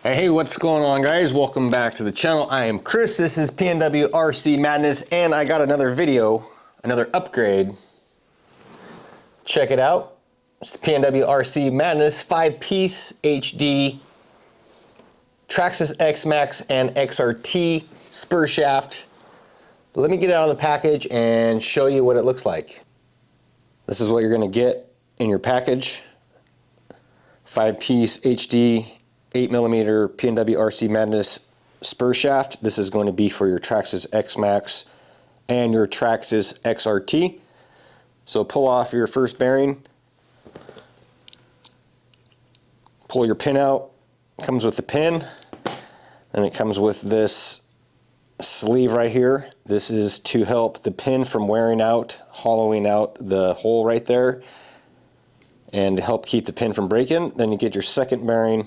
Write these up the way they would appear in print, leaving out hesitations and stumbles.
Hey, what's going on, guys? Welcome back to the channel. I am Chris. This is PNWrcmadness, and I got another video, another upgrade. Check it out. It's the PNWrcmadness 5-piece HD Traxxas Xmaxx and XRT spur shaft. Let me get it out of the package and show you what it looks like. This is what you're going to get in your package. 5-piece HD 8mm PNWrcmadness spur shaft. This is going to be for your Traxxas Xmaxx and your Traxxas XRT. So pull off your first bearing, pull your pin out. It comes with the pin, and it comes with this sleeve right here. This is to help the pin from wearing out, hollowing out the hole right there, and to help keep the pin from breaking. Then you get your second bearing.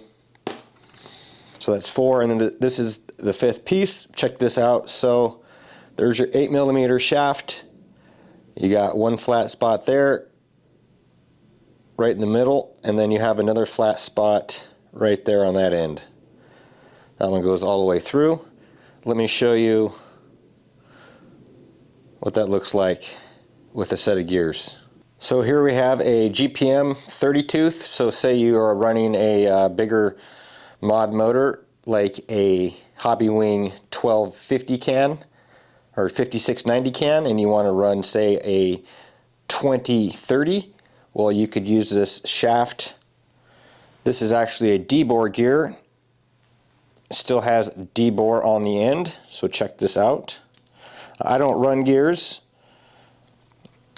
So that's 4, and then this is the 5th piece. Check this out. So there's your 8mm shaft. You got one flat spot there, right in the middle, and then you have another flat spot right there on that end. That one goes all the way through. Let me show you what that looks like with a set of gears. So here we have a GPM 30 tooth. So say you are running a bigger mod motor like a Hobbywing 1250 can or 5690 can, and you want to run say a 2030, well, you could use this shaft. This is actually a D-bore gear. It still has D-bore on the end, so check this out. I don't run gears.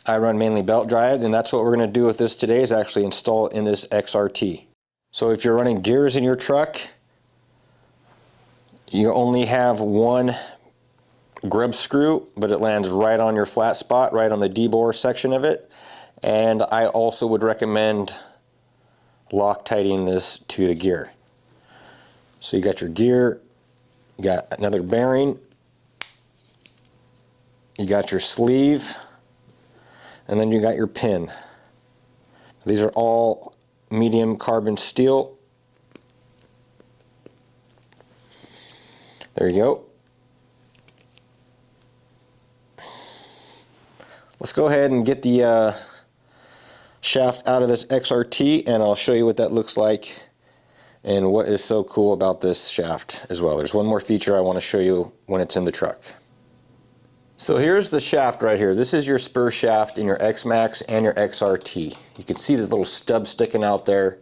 I run mainly belt drive, and that's what we're going to do with this today, is actually install it in this XRT. So if you're running gears in your truck, you only have one grub screw, but it lands right on your flat spot, right on the D-bore section of it. And I also would recommend Loctiting this to the gear. So you got your gear, you got another bearing, you got your sleeve, and then you got your pin. These are all medium carbon steel. There you go. Let's go ahead and get the shaft out of this XRT, and I'll show you what that looks like and what is so cool about this shaft as well. There's one more feature I want to show you when it's in the truck. So here's the shaft right here. This is your spur shaft in your Xmaxx and your XRT. You can see the little stub sticking out there.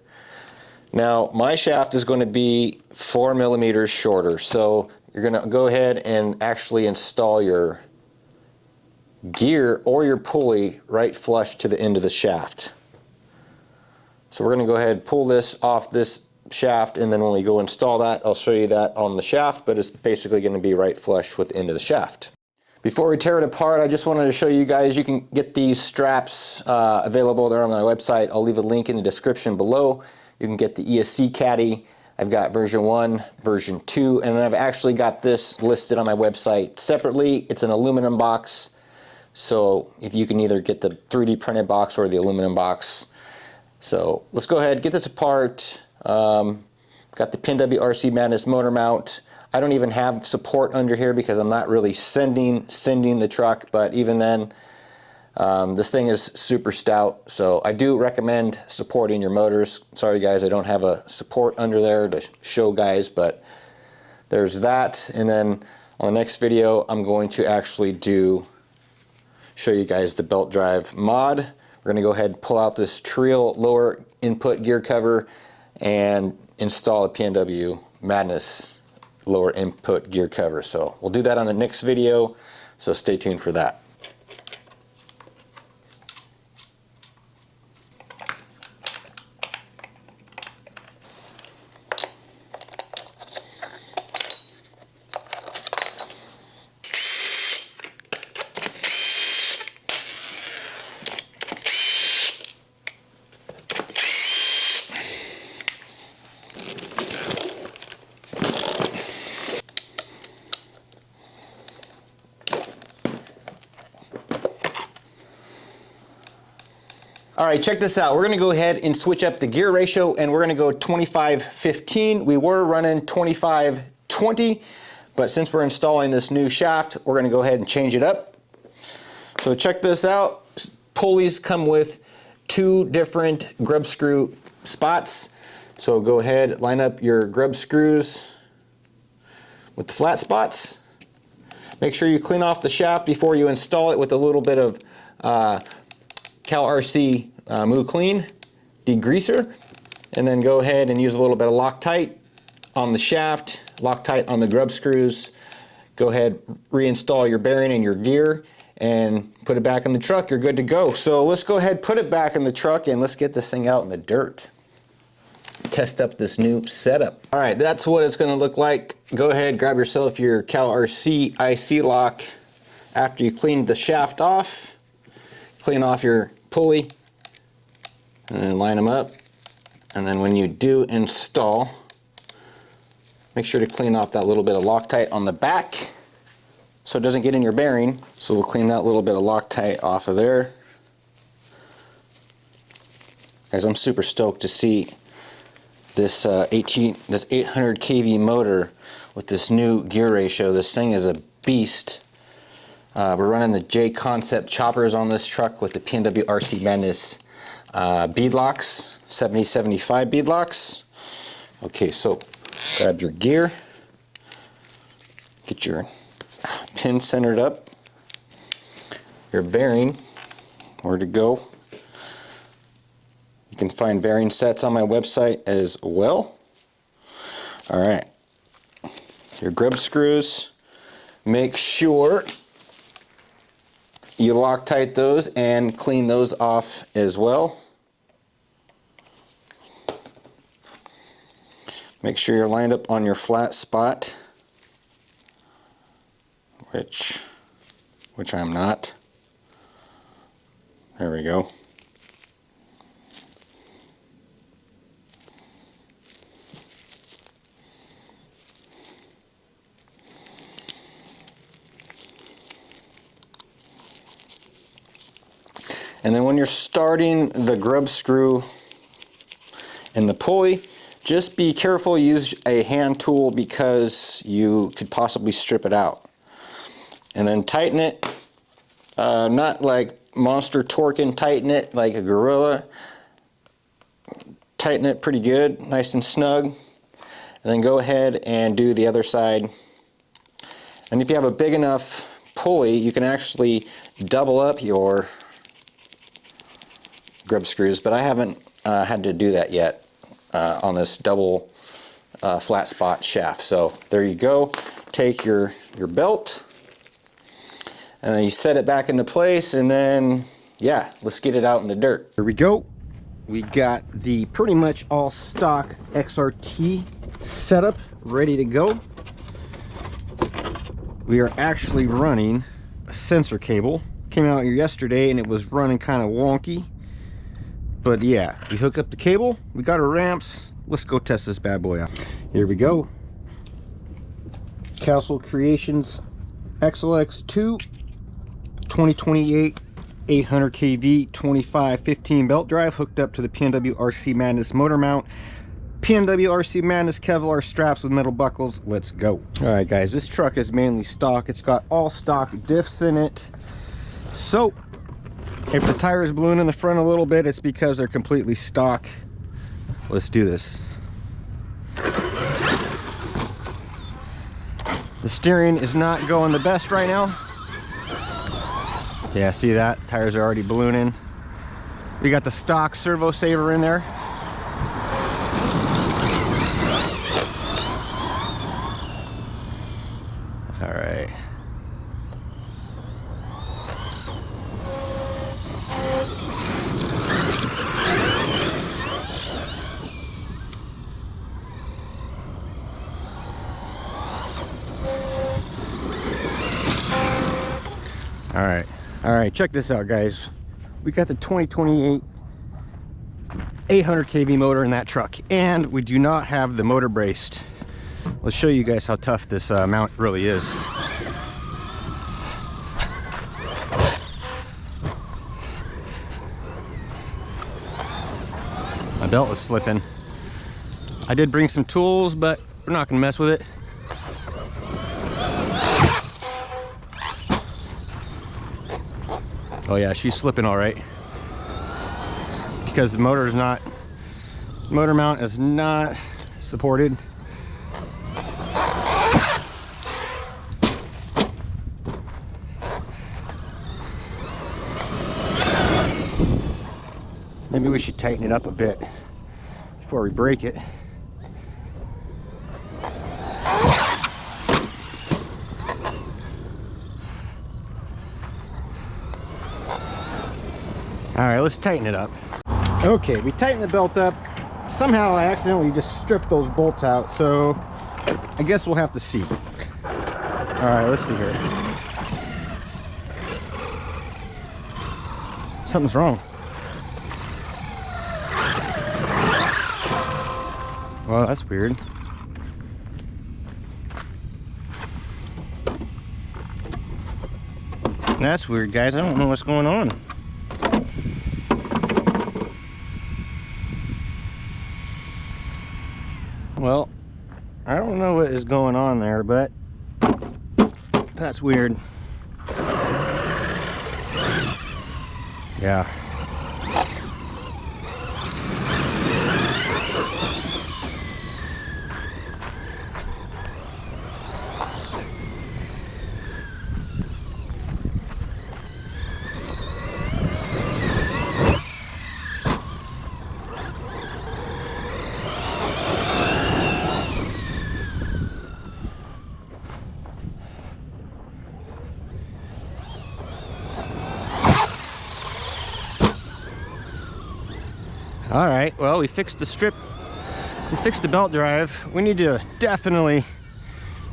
Now my shaft is going to be 4 millimeters shorter, so you're going to go ahead and actually install your gear or your pulley right flush to the end of the shaft. So we're going to go ahead and pull this off this shaft, and then when we go install that, I'll show you that on the shaft, but it's basically going to be right flush with the end of the shaft. Before we tear it apart, I just wanted to show you guys you can get these straps available there on my website. I'll leave a link in the description below. You can get the ESC caddy. I've got version 1, version 2, and then I've actually got this listed on my website separately. It's an aluminum box, so if you can either get the 3D printed box or the aluminum box. So let's go ahead, get this apart. Got the PNWrcmadness motor mount. I don't even have support under here because I'm not really sending the truck, but even then, this thing is super stout, so I do recommend supporting your motors. Sorry guys, I don't have a support under there to show guys, but there's that. And then on the next video, I'm going to actually show you guys the belt drive mod. We're going to go ahead and pull out this Trio lower input gear cover and install a PNWrcmadness lower input gear cover. So we'll do that on the next video, so stay tuned for that. All right, check this out. We're gonna go ahead and switch up the gear ratio, and we're gonna go 25-15. We were running 25-20, but since we're installing this new shaft, we're gonna go ahead and change it up. So check this out. Pulleys come with 2 different grub screw spots. So go ahead, line up your grub screws with the flat spots. Make sure you clean off the shaft before you install it with a little bit of CalRC Move Clean degreaser, and then go ahead and use a little bit of Loctite on the shaft, Loctite on the grub screws. Go ahead, reinstall your bearing and your gear, and put it back in the truck. You're good to go. So let's go ahead, put it back in the truck, and let's get this thing out in the dirt. Test up this new setup. All right, that's what it's gonna look like. Go ahead, grab yourself your CalRC IC lock after you clean the shaft off. Clean off your pulley and then line them up. And then when you do install, make sure to clean off that little bit of Loctite on the back so it doesn't get in your bearing. So we'll clean that little bit of Loctite off of there. Guys, I'm super stoked to see this 800 kV motor with this new gear ratio. This thing is a beast. We're running the jconcepts choppers on this truck with the PNWrcmadness bead locks, 70-75 bead locks. Okay, so grab your gear, get your pin centered up, your bearing, where to go. You can find bearing sets on my website as well. All right, your grub screws, make sure you Loctite those and clean those off as well. Make sure you're lined up on your flat spot, which I'm not. There we go. And then when you're starting the grub screw and the pulley, just be careful, use a hand tool because you could possibly strip it out. And then tighten it, not like monster torque and tighten it like a gorilla. Tighten it pretty good, nice and snug. And then go ahead and do the other side. And if you have a big enough pulley, you can actually double up your grub screws, but I haven't had to do that yet on this double flat spot shaft. So there you go. Take your belt and then you set it back into place, and then yeah, let's get it out in the dirt. Here we go. We got the pretty much all stock XRT setup ready to go. We are actually running a sensor cable. Came out here yesterday and it was running kind of wonky. But yeah, we hook up the cable, we got our ramps, let's go test this bad boy out. Here we go. Castle Creations XLX2 2028 800 kV 25-15 belt drive hooked up to the PNWrcmadness motor mount. PNWrcmadness Kevlar straps with metal buckles. Let's go. All right guys, this truck is mainly stock. It's got all stock diffs in it. So if the tire is balloon in the front a little bit, it's because they're completely stock. Let's do this. The steering is not going the best right now. Yeah, see that? Tires are already ballooning. We got the stock servo saver in there. All right. All right, check this out guys. We got the 2028 800 kV motor in that truck, and we do not have the motor braced. Let's show you guys how tough this mount really is. belt was slipping. I did bring some tools, but we're not gonna mess with it. Oh yeah, she's slipping all right. It's because the motor mount is not supported. Maybe we should tighten it up a bit before we break it. All right, let's tighten it up. Okay, we tightened the belt up. Somehow I accidentally just stripped those bolts out, so I guess we'll have to see. All right, let's see here. Something's wrong. Well, that's weird. That's weird, guys. I don't know what's going on. Well, I don't know what is going on there, but that's weird. Yeah. All right, well, we fixed the strip, we fixed the belt drive. We need to definitely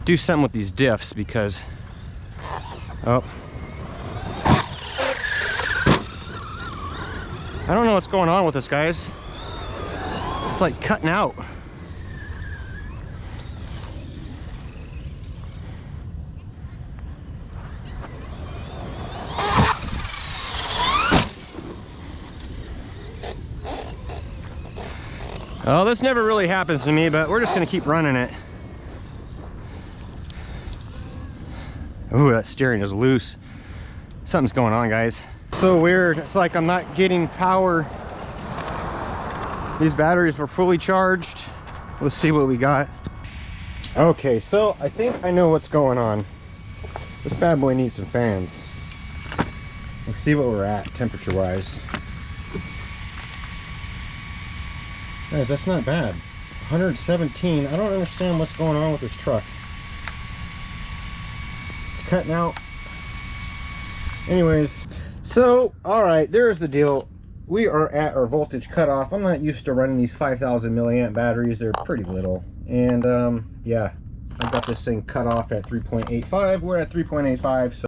do something with these diffs because, oh, I don't know what's going on with this, guys. It's like cutting out. Oh, this never really happens to me, but we're just gonna keep running it. Ooh, that steering is loose. Something's going on, guys. So weird, it's like I'm not getting power. These batteries were fully charged. Let's see what we got. Okay, so I think I know what's going on. This bad boy needs some fans. Let's see what we're at temperature-wise. Guys, that's not bad. 117. I don't understand what's going on with this truck. It's cutting out. Anyways, so, alright, there's the deal. We are at our voltage cutoff. I'm not used to running these 5,000 milliamp batteries. They're pretty little. And, yeah, I got this thing cut off at 3.85. We're at 3.85, so